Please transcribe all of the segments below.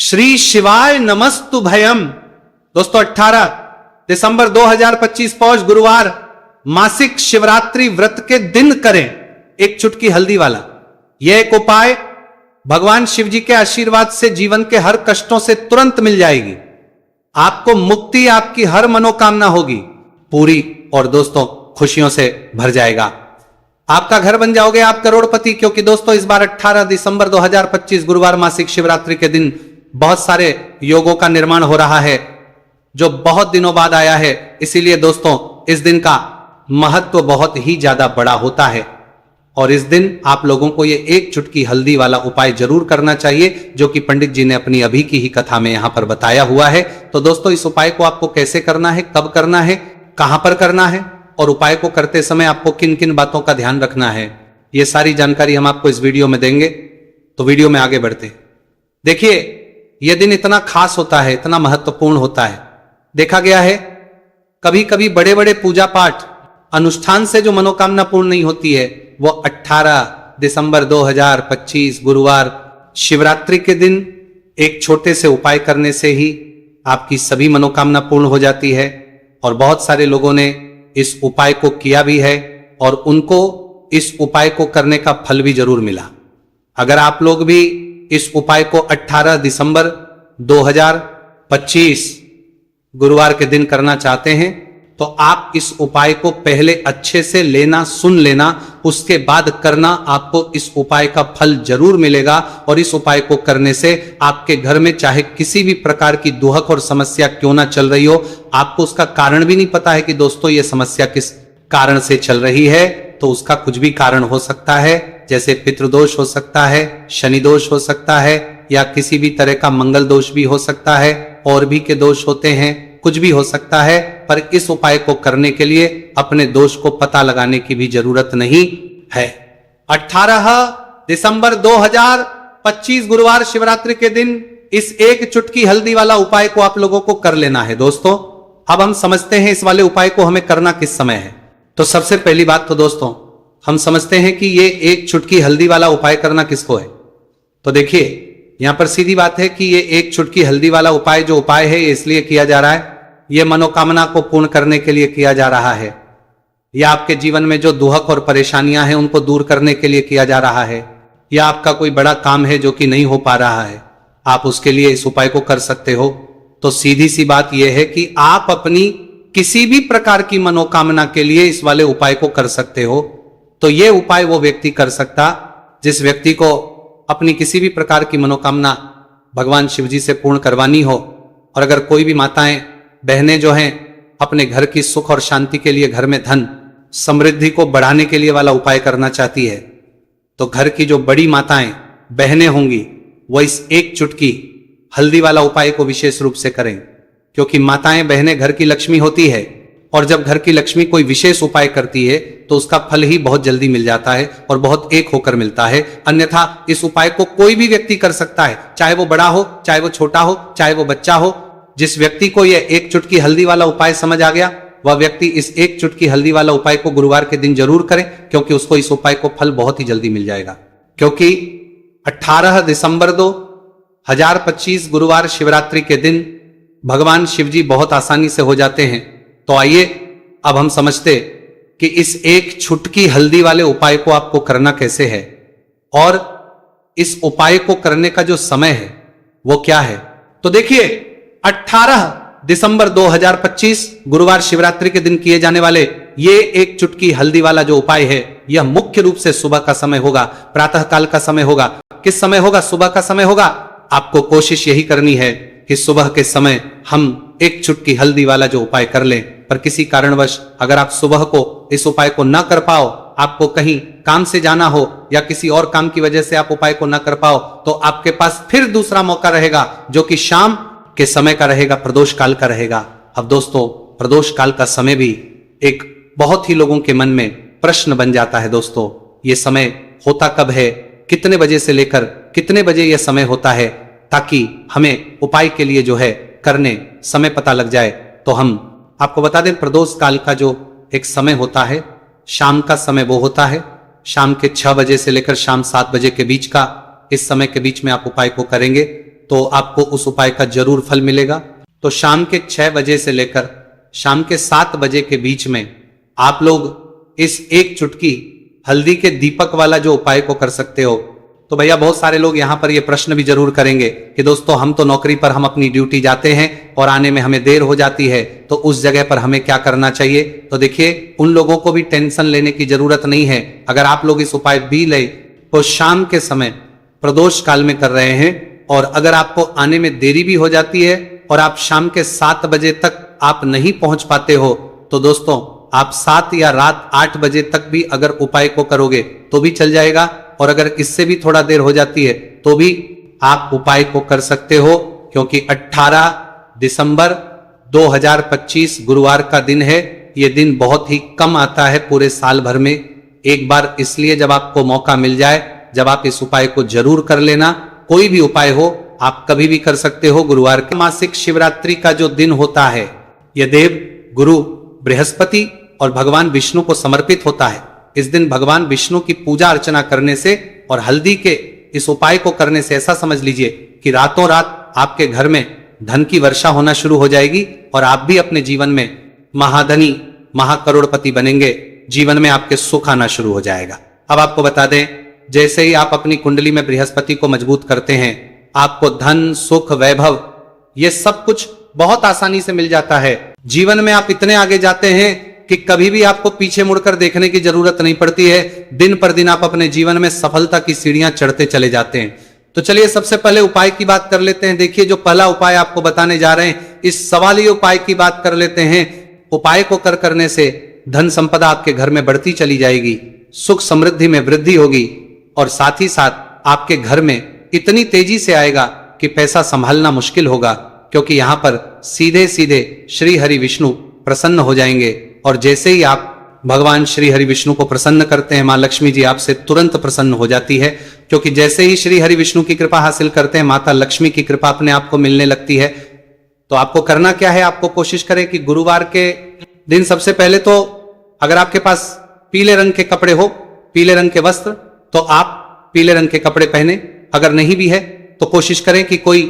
श्री शिवाय नमस्तु भयम। दोस्तों 18 दिसंबर 2025 पौष गुरुवार मासिक शिवरात्रि व्रत के दिन करें एक चुटकी हल्दी वाला। यह एक उपाय भगवान शिव जी के आशीर्वाद से जीवन के हर कष्टों से तुरंत मिल जाएगी। आपको मुक्ति, आपकी हर मनोकामना होगी पूरी और दोस्तों खुशियों से भर जाएगा। आपका घर बन जाओगे आप करोड़पति। क्योंकि दोस्तों इस बार 18 दिसंबर 2025 गुरुवार मासिक शिवरात्रि के दिन बहुत सारे योगों का निर्माण हो रहा है जो बहुत दिनों बाद आया है। इसीलिए दोस्तों इस दिन का महत्व बहुत ही ज्यादा बड़ा होता है और इस दिन आप लोगों को ये एक चुटकी हल्दी वाला उपाय जरूर करना चाहिए जो कि पंडित जी ने अपनी अभी की ही कथा में यहां पर बताया हुआ है। तो दोस्तों इस उपाय को आपको कैसे करना है, कब करना है, कहां पर करना है और उपाय को करते समय आपको किन किन बातों का ध्यान रखना है, ये सारी जानकारी हम आपको इस वीडियो में देंगे। तो वीडियो में आगे बढ़ते हैं। देखिए यह दिन इतना खास होता है, इतना महत्वपूर्ण होता है। देखा गया है कभी कभी बड़े बड़े पूजा पाठ अनुष्ठान से जो मनोकामना पूर्ण नहीं होती है वो 18 दिसंबर 2025 गुरुवार शिवरात्रि के दिन एक छोटे से उपाय करने से ही आपकी सभी मनोकामना पूर्ण हो जाती है। और बहुत सारे लोगों ने इस उपाय को किया भी है और उनको इस उपाय को करने का फल भी जरूर मिला। अगर आप लोग भी इस उपाय को 18 दिसंबर 2025 गुरुवार के दिन करना चाहते हैं तो आप इस उपाय को पहले अच्छे से लेना, सुन लेना, उसके बाद करना। आपको इस उपाय का फल जरूर मिलेगा और इस उपाय को करने से आपके घर में चाहे किसी भी प्रकार की दुहक और समस्या क्यों ना चल रही हो, आपको उसका कारण भी नहीं पता है कि दोस्तों ये समस्या किस कारण से चल रही है, तो उसका कुछ भी कारण हो सकता है। जैसे पितृदोष हो सकता है, शनि दोष हो सकता है या किसी भी तरह का मंगल दोष भी हो सकता है, और भी के दोष होते हैं, कुछ भी हो सकता है। पर इस उपाय को करने के लिए अपने दोष को पता लगाने की भी जरूरत नहीं है। 18 दिसंबर 2025 गुरुवार शिवरात्रि के दिन इस एक चुटकी हल्दी वाला उपाय को आप लोगों को कर लेना है। दोस्तों अब हम समझते हैं इस वाले उपाय को हमें करना किस समय है। तो सबसे पहली बात तो दोस्तों हम समझते हैं कि ये एक चुटकी हल्दी वाला उपाय करना किसको है। तो देखिए यहां पर सीधी बात है कि ये एक चुटकी हल्दी वाला उपाय जो उपाय है ये इसलिए किया जा रहा है, ये मनोकामना को पूर्ण करने के लिए किया जा रहा है, या आपके जीवन में जो दुहक और परेशानियां हैं उनको दूर करने के लिए किया जा रहा है, या आपका कोई बड़ा काम है जो कि नहीं हो पा रहा है, आप उसके लिए इस उपाय को कर सकते हो। तो सीधी सी बात यह है कि आप अपनी किसी भी प्रकार की मनोकामना के लिए इस वाले उपाय को कर सकते हो। तो यह उपाय वो व्यक्ति कर सकता जिस व्यक्ति को अपनी किसी भी प्रकार की मनोकामना भगवान शिव जी से पूर्ण करवानी हो। और अगर कोई भी माताएं बहनें जो हैं अपने घर की सुख और शांति के लिए, घर में धन समृद्धि को बढ़ाने के लिए वाला उपाय करना चाहती है, तो घर की जो बड़ी माताएं बहनें होंगी वो इस एक चुटकी हल्दी वाला उपाय को विशेष रूप से करें। क्योंकि माताएं बहनें घर की लक्ष्मी होती है और जब घर की लक्ष्मी कोई विशेष उपाय करती है तो उसका फल ही बहुत जल्दी मिल जाता है और बहुत एक होकर मिलता है। अन्यथा इस उपाय को कोई भी व्यक्ति कर सकता है, चाहे वो बड़ा हो, चाहे वो छोटा हो, चाहे वो बच्चा हो। जिस व्यक्ति को यह एक चुटकी हल्दी वाला उपाय समझ आ गया वह व्यक्ति इस एक चुटकी हल्दी वाला उपाय को गुरुवार के दिन जरूर करें, क्योंकि उसको इस उपाय को फल बहुत ही जल्दी मिल जाएगा। क्योंकि 18 दिसंबर 2025 गुरुवार शिवरात्रि के दिन भगवान शिव जी बहुत आसानी से हो जाते हैं। तो आइए अब हम समझते कि इस एक चुटकी हल्दी वाले उपाय को आपको करना कैसे है और इस उपाय को करने का जो समय है वो क्या है। तो देखिए 18 दिसंबर 2025 गुरुवार शिवरात्रि के दिन किए जाने वाले ये एक चुटकी हल्दी वाला जो उपाय है यह मुख्य रूप से सुबह का समय होगा, प्रातः काल का समय होगा। किस समय होगा? सुबह का समय होगा। आपको कोशिश यही करनी है कि सुबह के समय हम एक चुटकी हल्दी वाला जो उपाय कर लें। पर किसी कारणवश अगर आप सुबह को इस उपाय को ना कर पाओ, आपको कहीं काम से जाना हो या किसी और काम की वजह से आप उपाय को ना कर पाओ, तो आपके पास फिर दूसरा मौका रहेगा जो कि शाम के समय का रहेगा, प्रदोष काल का रहेगा। अब दोस्तों प्रदोष काल का समय भी एक बहुत ही लोगों के मन में प्रश्न बन जाता है। दोस्तों ये समय होता कब है, कितने बजे से लेकर कितने बजे यह समय होता है, ताकि हमें उपाय के लिए जो है करने समय पता लग जाए। तो हम आपको बता दें प्रदोष काल का जो एक समय होता है, शाम का समय वो होता है शाम के 6 बजे से लेकर शाम 7 बजे के बीच का। इस समय के बीच में आप उपाय को करेंगे तो आपको उस उपाय का जरूर फल मिलेगा। तो शाम के 6 बजे से लेकर शाम के 7 बजे के बीच में आप लोग इस एक चुटकी हल्दी के दीपक वाला जो उपाय को कर सकते हो। तो भैया बहुत सारे लोग यहां पर ये प्रश्न भी जरूर करेंगे कि दोस्तों हम तो नौकरी पर हम अपनी ड्यूटी जाते हैं और आने में हमें देर हो जाती है, तो उस जगह पर हमें क्या करना चाहिए। तो देखिए उन लोगों को भी टेंशन लेने की जरूरत नहीं है। अगर आप लोग इस उपाय भी ले तो शाम के समय प्रदोष काल में कर रहे हैं, और अगर आपको आने में देरी भी हो जाती है और आप शाम के 7 बजे तक आप नहीं पहुंच पाते हो, तो दोस्तों आप 7 या रात 8 बजे तक भी अगर उपाय को करोगे तो भी चल जाएगा, और अगर इससे भी थोड़ा देर हो जाती है तो भी आप उपाय को कर सकते हो, क्योंकि 18 दिसंबर 2025 गुरुवार का दिन है। यह दिन बहुत ही कम आता है पूरे साल भर में एक बार, इसलिए जब आपको मौका मिल जाए, जब आप इस उपाय को जरूर कर लेना। कोई भी उपाय हो आप कभी भी कर सकते हो। गुरुवार के मासिक शिवरात्रि का जो दिन होता है यह देव गुरु बृहस्पति और भगवान विष्णु को समर्पित होता है। इस दिन भगवान विष्णु की पूजा अर्चना करने से और हल्दी के इस उपाय को करने से ऐसा समझ लीजिए कि रातों रात आपके घर में धन की वर्षा होना शुरू हो जाएगी और आप भी अपने जीवन में महाधनी महाकरोड़पति बनेंगे। जीवन में आपके सुख आना शुरू हो जाएगा। अब आपको बता दें, जैसे ही आप अपनी कुंडली में बृहस्पति को मजबूत करते हैं, आपको धन सुख वैभव ये सब कुछ बहुत आसानी से मिल जाता है। जीवन में आप इतने आगे जाते हैं कि कभी भी आपको पीछे मुड़कर देखने की जरूरत नहीं पड़ती है। दिन पर दिन आप अपने जीवन में सफलता की सीढ़ियां चढ़ते चले जाते हैं। तो चलिए सबसे पहले उपाय की बात कर लेते हैं। देखिए जो पहला उपाय आपको बताने जा रहे हैं, इस सवाली उपाय की बात कर लेते हैं। उपाय को करने से धन संपदा आपके घर में बढ़ती चली जाएगी, सुख समृद्धि में वृद्धि होगी, और साथ ही साथ आपके घर में इतनी तेजी से आएगा कि पैसा संभालना मुश्किल होगा, क्योंकि यहां पर सीधे सीधे श्री हरि विष्णु प्रसन्न हो जाएंगे। और जैसे ही आप भगवान श्री हरि विष्णु को प्रसन्न करते हैं, मां लक्ष्मी जी आपसे तुरंत प्रसन्न हो जाती है, क्योंकि जैसे ही श्री हरि विष्णु की कृपा हासिल करते हैं, माता लक्ष्मी की कृपा अपने आप को मिलने लगती है। तो आपको करना क्या है, आपको कोशिश करें कि गुरुवार के दिन सबसे पहले तो अगर आपके पास पीले रंग के कपड़े हो, पीले रंग के वस्त्र, तो आप पीले रंग के कपड़े पहने। अगर नहीं भी है तो कोशिश करें कि कोई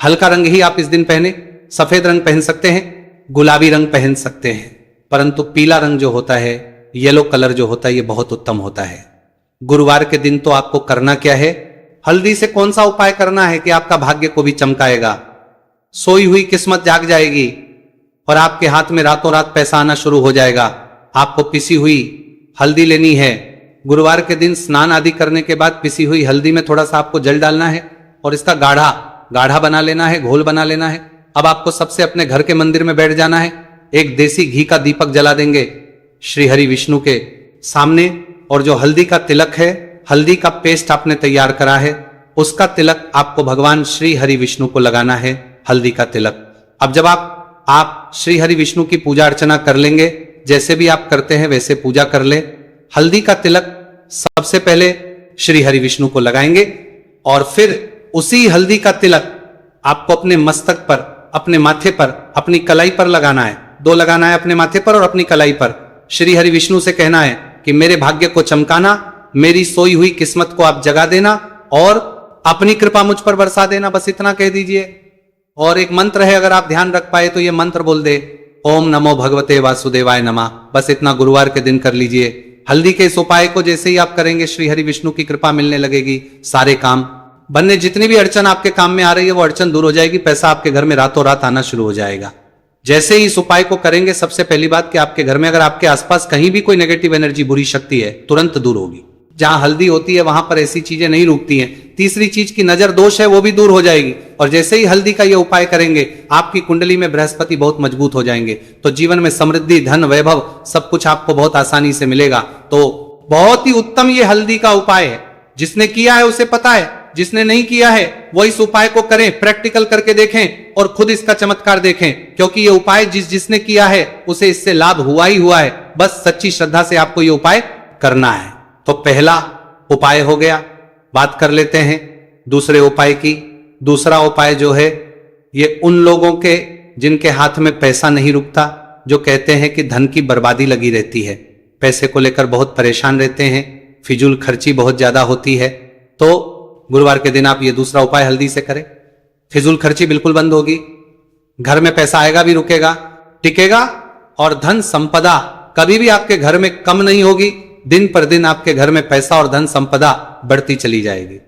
हल्का रंग ही आप इस दिन पहने। सफेद रंग पहन सकते हैं, गुलाबी रंग पहन सकते हैं, परंतु पीला रंग जो होता है, येलो कलर जो होता है, ये बहुत उत्तम होता है। गुरुवार के दिन तो आपको करना क्या है, हल्दी से कौन सा उपाय करना है कि आपका भाग्य को भी चमकाएगा, सोई हुई किस्मत जाग जाएगी और आपके हाथ में रातों रात पैसा आना शुरू हो जाएगा। आपको पिसी हुई हल्दी लेनी है। गुरुवार के दिन स्नान आदि करने के बाद पिसी हुई हल्दी में थोड़ा सा आपको जल डालना है और इसका गाढ़ा गाढ़ा बना लेना है, घोल बना लेना है। अब आपको सबसे अपने घर के मंदिर में बैठ जाना है, एक देसी घी का दीपक जला देंगे श्री हरि विष्णु के सामने, और जो हल्दी का तिलक है, हल्दी का पेस्ट आपने तैयार करा है, उसका तिलक आपको भगवान श्री हरि विष्णु को लगाना है, हल्दी का तिलक। अब जब आप श्री हरि विष्णु की पूजा अर्चना कर लेंगे, जैसे भी आप करते हैं वैसे पूजा कर ले। हल्दी का तिलक सबसे पहले श्री हरि विष्णु को लगाएंगे और फिर उसी हल्दी का तिलक आपको अपने मस्तक पर, अपने माथे पर, अपनी कलाई पर लगाना है। 2 लगाना है, अपने माथे पर और अपनी कलाई पर। श्री हरि विष्णु से कहना है कि मेरे भाग्य को चमकाना, मेरी सोई हुई किस्मत को आप जगा देना और अपनी कृपा मुझ पर बरसा देना, बस इतना कह दीजिए। और एक मंत्र है, अगर आप ध्यान रख पाए तो ये मंत्र बोल दे, ओम नमो भगवते वासुदेवाय नमः। बस इतना गुरुवार के दिन कर लीजिए। हल्दी के इस उपाय को जैसे ही आप करेंगे, श्री हरि विष्णु की कृपा मिलने लगेगी, सारे काम बनने, जितनी भी अड़चन आपके काम में आ रही है वो अड़चन दूर हो जाएगी, पैसा आपके घर में रातों रात आना शुरू हो जाएगा। जैसे ही इस उपाय को करेंगे, सबसे पहली बात कि आपके घर में अगर आपके आसपास कहीं भी कोई नेगेटिव एनर्जी, बुरी शक्ति है, तुरंत दूर होगी। जहां हल्दी होती है वहां पर ऐसी चीजें नहीं रुकती हैं। तीसरी चीज की नजर दोष है वो भी दूर हो जाएगी। और जैसे ही हल्दी का ये उपाय करेंगे, आपकी कुंडली में बृहस्पति बहुत मजबूत हो जाएंगे, तो जीवन में समृद्धि, धन, वैभव सब कुछ आपको बहुत आसानी से मिलेगा। तो बहुत ही उत्तम ये हल्दी का उपाय है। जिसने किया है उसे पता है, जिसने नहीं किया है वो इस उपाय को करें, प्रैक्टिकल करके देखें और खुद इसका चमत्कार देखें, क्योंकि ये उपाय जिसने किया है उसे इससे लाभ हुआ ही हुआ है। बस सच्ची श्रद्धा से आपको ये उपाय करना है। तो पहला उपाय हो गया। बात कर लेते हैं दूसरे उपाय की। दूसरा उपाय जो है, ये उन लोगों के जिनके हाथ में पैसा नहीं रुकता, जो कहते हैं कि धन की बर्बादी लगी रहती है, पैसे को लेकर बहुत परेशान रहते हैं, फिजूल खर्ची बहुत ज्यादा होती है, तो गुरुवार के दिन आप ये दूसरा उपाय हल्दी से करें। फिजूल खर्ची बिल्कुल बंद होगी, घर में पैसा आएगा भी रुकेगा, टिकेगा, और धन संपदा कभी भी आपके घर में कम नहीं होगी। दिन पर दिन आपके घर में पैसा और धन संपदा बढ़ती चली जाएगी।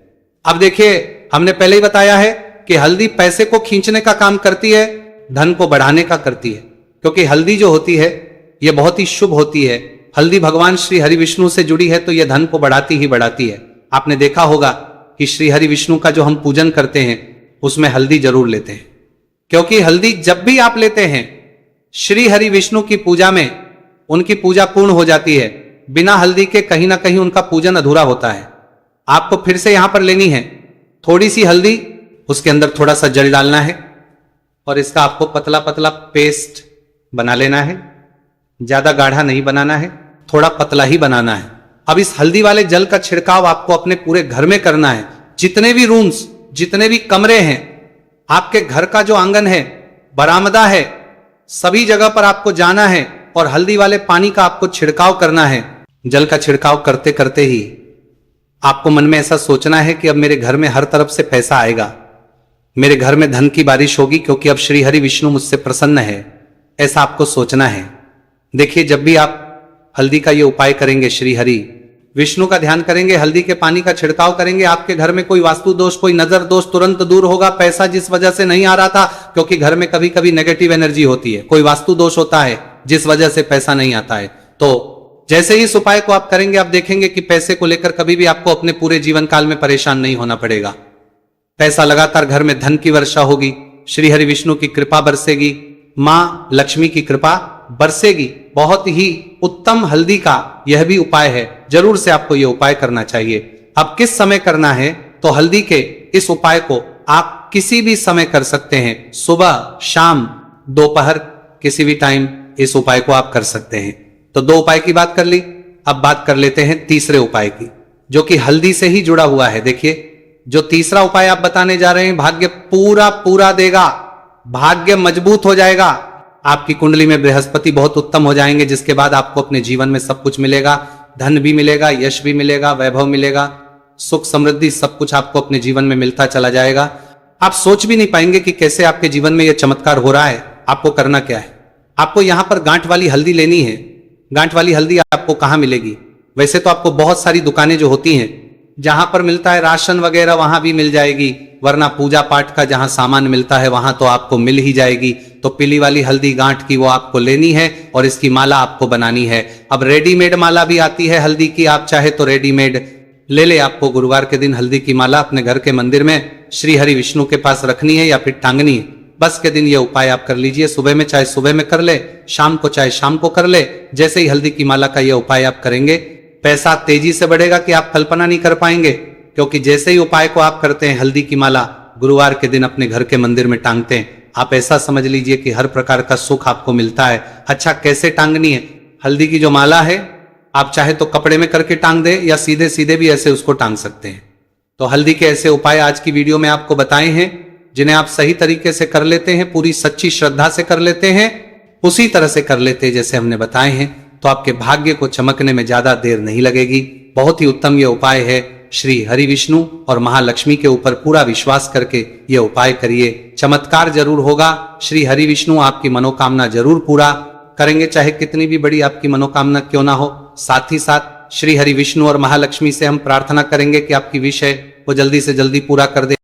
अब देखिए, हमने पहले ही बताया है कि हल्दी पैसे को खींचने का काम करती है, धन को बढ़ाने का करती है, क्योंकि हल्दी जो होती है यह बहुत ही शुभ होती है। हल्दी भगवान श्री हरि विष्णु से जुड़ी है, तो यह धन को बढ़ाती ही बढ़ाती है। आपने देखा होगा कि श्री हरि विष्णु का जो हम पूजन करते हैं उसमें हल्दी जरूर लेते हैं, क्योंकि हल्दी जब भी आप लेते हैं श्री हरि विष्णु की पूजा में उनकी पूजा पूर्ण हो जाती है। बिना हल्दी के कहीं ना कहीं उनका पूजन अधूरा होता है। आपको फिर से यहां पर लेनी है थोड़ी सी हल्दी, उसके अंदर थोड़ा सा जल डालना है और इसका आपको पतला पतला पेस्ट बना लेना है। ज्यादा गाढ़ा नहीं बनाना है, थोड़ा पतला ही बनाना है। अब इस हल्दी वाले जल का छिड़काव आपको अपने पूरे घर में करना है। जितने भी रूम्स, जितने भी कमरे हैं, आपके घर का जो आंगन है, बरामदा है, सभी जगह पर आपको जाना है और हल्दी वाले पानी का आपको छिड़काव करना है। जल का छिड़काव करते करते ही आपको मन में ऐसा सोचना है कि अब मेरे घर में हर तरफ से पैसा आएगा, मेरे घर में धन की बारिश होगी, क्योंकि अब श्री हरि विष्णु मुझसे प्रसन्न है। ऐसा आपको सोचना है। देखिए, जब भी आप हल्दी का ये उपाय करेंगे, श्री हरि विष्णु का ध्यान करेंगे, हल्दी के पानी का छिड़काव करेंगे, आपके घर में कोई वास्तु दोष, कोई नजर दोष तुरंत दूर होगा। पैसा जिस वजह से नहीं आ रहा था, क्योंकि घर में कभी कभी नेगेटिव एनर्जी होती है, कोई वास्तु दोष होता है जिस वजह से पैसा नहीं आता है, तो जैसे ही इस उपाय को आप करेंगे, आप देखेंगे कि पैसे को लेकर कभी भी आपको अपने पूरे जीवन काल में परेशान नहीं होना पड़ेगा। पैसा लगातार घर में धन की वर्षा होगी, श्री हरि विष्णु की कृपा बरसेगी, मां लक्ष्मी की कृपा बरसेगी। बहुत ही उत्तम हल्दी का यह भी उपाय है, जरूर से आपको यह उपाय करना चाहिए। अब किस समय करना है, तो हल्दी के इस उपाय को आप किसी भी समय कर सकते हैं, सुबह, शाम, दोपहर, किसी भी टाइम इस उपाय को आप कर सकते हैं। तो दो उपाय की बात कर ली, अब बात कर लेते हैं तीसरे उपाय की, जो कि हल्दी से ही जुड़ा हुआ है। देखिए, जो तीसरा उपाय आप बताने जा रहे हैं, भाग्य पूरा पूरा देगा, भाग्य मजबूत हो जाएगा, आपकी कुंडली में बृहस्पति बहुत उत्तम हो जाएंगे, जिसके बाद आपको अपने जीवन में सब कुछ मिलेगा, धन भी मिलेगा, यश भी मिलेगा, वैभव मिलेगा, सुख समृद्धि सब कुछ आपको अपने जीवन में मिलता चला जाएगा। आप सोच भी नहीं पाएंगे कि कैसे आपके जीवन में यह चमत्कार हो रहा है। आपको करना क्या है, आपको यहां पर गांठ वाली हल्दी लेनी है। गांठ वाली हल्दी आपको कहां मिलेगी? वैसे तो आपको बहुत सारी दुकानें जो होती हैं, जहां पर मिलता है राशन वगैरह, वहां भी मिल जाएगी, वरना पूजा पाठ का जहां सामान मिलता है वहां तो आपको मिल ही जाएगी। तो पीली वाली हल्दी गांठ की वो आपको लेनी है और इसकी माला आपको बनानी है। अब रेडीमेड माला भी आती है हल्दी की, आप चाहे तो रेडीमेड ले ले। आपको गुरुवार के दिन हल्दी की माला अपने घर के मंदिर में श्री हरि विष्णु के पास रखनी है या फिर टांगनी है। बस के दिन ये उपाय आप कर लीजिए। सुबह में चाहे सुबह में कर ले, शाम को चाहे शाम को कर ले। जैसे ही हल्दी की माला का ये उपाय आप करेंगे, पैसा तेजी से बढ़ेगा कि आप कल्पना नहीं कर पाएंगे, क्योंकि जैसे ही उपाय को आप करते हैं, हल्दी की माला गुरुवार के दिन अपने घर के मंदिर में टांगते हैं, आप ऐसा समझ लीजिए कि हर प्रकार का सुख आपको मिलता है। अच्छा, कैसे टांगनी है? हल्दी की जो माला है, आप चाहे तो कपड़े में करके टांग दे या सीधे सीधे भी ऐसे उसको टांग सकते हैं। तो हल्दी के ऐसे उपाय आज की वीडियो में आपको बताए हैं, जिन्हें आप सही तरीके से कर लेते हैं, पूरी सच्ची श्रद्धा से कर लेते हैं, उसी तरह से कर लेते हैं जैसे हमने बताए हैं, तो आपके भाग्य को चमकने में ज्यादा देर नहीं लगेगी। बहुत ही उत्तम यह उपाय है। श्री हरि विष्णु और महालक्ष्मी के ऊपर पूरा विश्वास करके यह उपाय करिए, चमत्कार जरूर होगा। श्री हरि विष्णु आपकी मनोकामना जरूर पूरा करेंगे, चाहे कितनी भी बड़ी आपकी मनोकामना क्यों ना हो। साथ ही साथ श्री हरि विष्णु और महालक्ष्मी से हम प्रार्थना करेंगे कि आपकी विश है वो जल्दी से जल्दी पूरा कर दे।